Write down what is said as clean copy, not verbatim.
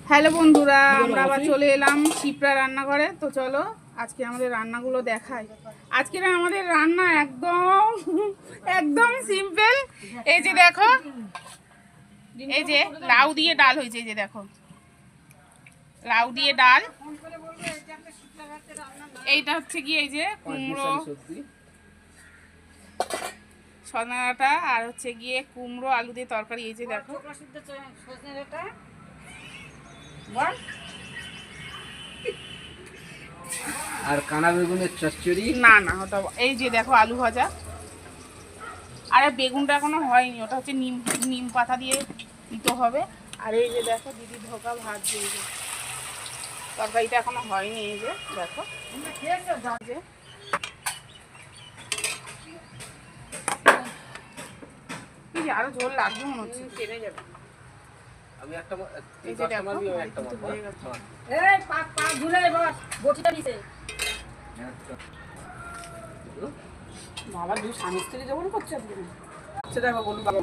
Hello বন্ধুরা, আমরা আবার চলে এলাম শিপ্রা রান্নাঘরে। তো চলো আজকে আমাদের রান্নাগুলো দেখাই। আজকের আমাদের রান্না একদম একদম সিম্পল। এই যে দেখো, এই যে লাউ দিয়ে ডাল হয়েছে। এই যে দেখো, লাউ দিয়ে ডাল। এইটা হচ্ছে কি, এই যে কুমড়ো সজনে ডাঁটা, আর হচ্ছে গিয়ে কুমড়ো আলু দিয়ে তরকারি। এই যে দেখো, আর কানা বেগুনের চচ্চড়ি। না না, ওটা এই যে দেখো আলু ভাজা। আরে বেগুনটা এখনো হয়নি, ওটা হচ্ছে নিম নিম পাতা দিয়ে দিতে হবে। আর এই যে দেখো দিদি ধোকা ভাত দিয়ে, তরকারিটা এখনো হয়নি। এই যে দেখো, যে আরো ঝোল লাগবে মনে হচ্ছে, টেনে যাবে। আমি একটা এই যে দেখো একটা হয়ে গেছে। এই পাক পাক ধুলে বস বটিটা দিছে। বাবা দু স্বামী স্ত্রী যখন করছে, আচ্ছা দেখো বলু বাবা